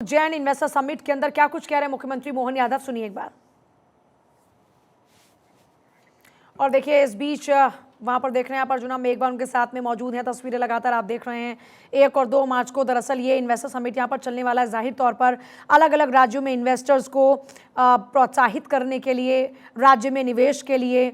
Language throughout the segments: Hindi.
उज्जैन इन्वेस्टर समिट के अंदर क्या कुछ कह रहे हैं मुख्यमंत्री मोहन यादव, सुनिए एक बार। और देखिए इस बीच वहां पर देख रहे हैं आप अर्जुना मेघवाल उनके साथ में मौजूद हैं। तस्वीरें लगातार आप देख रहे हैं। 1 और 2 मार्च को दरअसल ये इन्वेस्टर समिट यहाँ पर चलने वाला है। जाहिर तौर पर अलग अलग राज्यों में इन्वेस्टर्स को प्रोत्साहित करने के लिए, राज्य में निवेश के लिए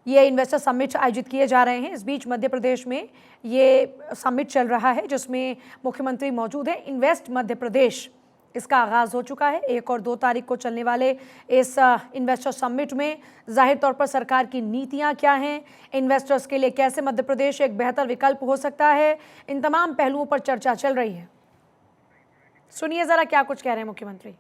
ये इन्वेस्टर समिट आयोजित किए जा रहे हैं। इस बीच मध्य प्रदेश में ये समिट चल रहा है जिसमें मुख्यमंत्री मौजूद हैं। इन्वेस्ट मध्य प्रदेश इसका आगाज़ हो चुका है। 1 और 2 तारीख को चलने वाले इस इन्वेस्टर समिट में जाहिर तौर पर सरकार की नीतियां क्या हैं, इन्वेस्टर्स के लिए कैसे मध्य प्रदेश एक बेहतर विकल्प हो सकता है, इन तमाम पहलुओं पर चर्चा चल रही है। सुनिए ज़रा क्या कुछ कह रहे हैं मुख्यमंत्री।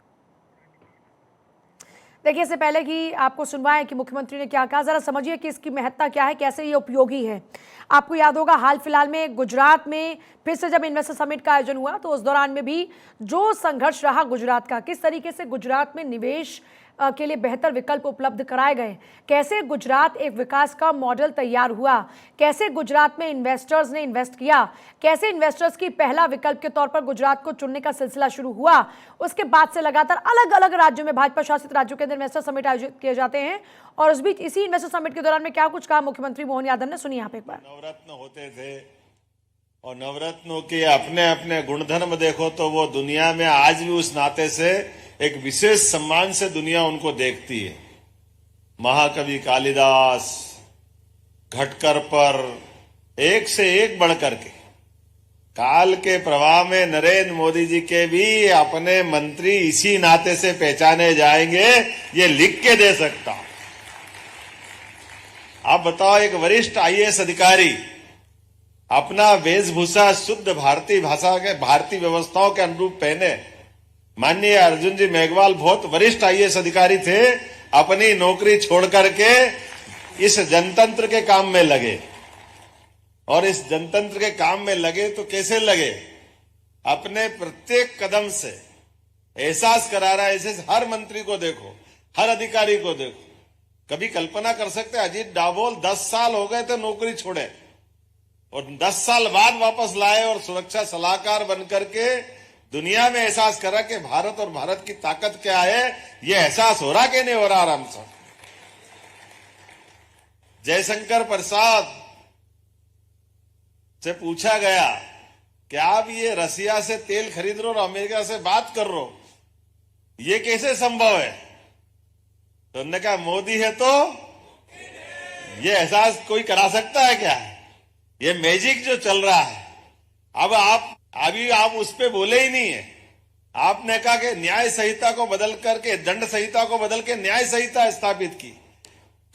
देखिए इससे पहले कि आपको सुनवाएं कि मुख्यमंत्री ने क्या कहा, ज़रा समझिए कि इसकी महत्ता क्या है, कैसे ये उपयोगी है। आपको याद होगा हाल फिलहाल में गुजरात में फिर से जब इन्वेस्टर समिट का आयोजन हुआ तो उस दौरान में भी जो संघर्ष रहा गुजरात का, किस तरीके से गुजरात में निवेश के लिए बेहतर विकल्प उपलब्ध कराए गए, कैसे गुजरात एक विकास का मॉडल तैयार हुआ, कैसे गुजरात में इन्वेस्टर्स ने इन्वेस्ट किया, कैसे इन्वेस्टर्स की पहला विकल्प के तौर पर गुजरात को चुनने का सिलसिला शुरू हुआ। उसके बाद से लगातार अलग अलग राज्यों में, भाजपा शासित राज्यों के अंदर इन्वेस्टर समिट आयोजित किए जाते हैं। और उस बीच इसी इन्वेस्टर समिट के दौरान में क्या कुछ कहा मुख्यमंत्री मोहन यादव ने, सुनिए यहाँ पे एक बार। नवरत्न होते थे और नवरत्नों के अपने अपने गुणधर्म देखो तो वो दुनिया में आज भी उस नाते से एक विशेष सम्मान से दुनिया उनको देखती है। महाकवि कालिदास, घटकर पर एक से एक बढ़कर के, काल के प्रवाह में नरेंद्र मोदी जी के भी अपने मंत्री इसी नाते से पहचाने जाएंगे, ये लिख के दे सकता। आप बताओ, एक वरिष्ठ आईएएस अधिकारी अपना वेशभूषा शुद्ध भारतीय भाषा के, भारतीय व्यवस्थाओं के अनुरूप पहने। माननीय अर्जुन जी मेघवाल बहुत वरिष्ठ आईएएस अधिकारी थे, अपनी नौकरी छोड़ करके इस जनतंत्र के काम में लगे। और इस जनतंत्र के काम में लगे तो कैसे लगे, अपने प्रत्येक कदम से एहसास करा रहा है। ऐसे हर मंत्री को देखो, हर अधिकारी को देखो। कभी कल्पना कर सकते अजीत डाभोल 10 साल हो गए थे नौकरी छोड़े और 10 साल बाद वापस लाए और सुरक्षा सलाहकार बनकर के दुनिया में एहसास करा कि भारत और भारत की ताकत क्या है। ये एहसास हो रहा कि नहीं हो रहा आराम से। जयशंकर प्रसाद से पूछा गया कि आप ये रसिया से तेल खरीद रहे हो और अमेरिका से बात कर रहे हो, ये कैसे संभव है? तो उन्होंने कहा मोदी है तो ये एहसास कोई करा सकता है क्या? ये मैजिक जो चल रहा है। अब आप उस पे बोले ही नहीं है। आपने कहा कि न्याय संहिता को बदल करके, दंड संहिता को बदल के न्याय संहिता स्थापित की।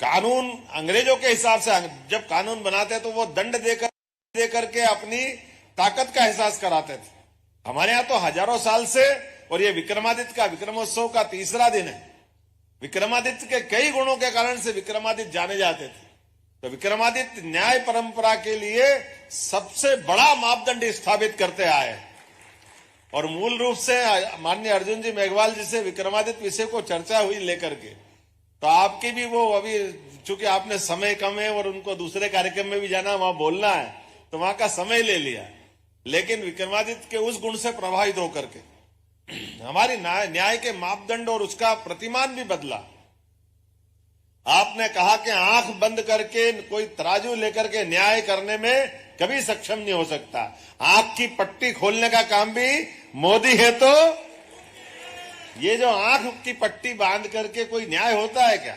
कानून अंग्रेजों के हिसाब से जब कानून बनाते तो वो दंड देकर के अपनी ताकत का एहसास कराते थे। हमारे यहां तो हजारों साल से, और ये विक्रमादित्य का विक्रमोत्सव का 3रा दिन है। विक्रमादित्य के कई गुणों के कारण से विक्रमादित्य जाने जाते थे। तो विक्रमादित्य न्याय परंपरा के लिए सबसे बड़ा मापदंड स्थापित करते आए। और मूल रूप से माननीय अर्जुन जी मेघवाल जी से विक्रमादित्य विषय को चर्चा हुई लेकर के, तो आपकी भी वो, अभी चूंकि आपने समय कम है और उनको दूसरे कार्यक्रम में भी जाना, वहां बोलना है, तो वहां का समय ले लिया। लेकिन विक्रमादित्य के उस गुण से प्रभावित होकर के हमारी न्याय के मापदंड और उसका प्रतिमान भी बदला। आपने कहा कि आंख बंद करके कोई तराजू लेकर के न्याय करने में कभी सक्षम नहीं हो सकता। आंख की पट्टी खोलने का काम भी मोदी है। तो ये जो आंख की पट्टी बांध करके कोई न्याय होता है क्या?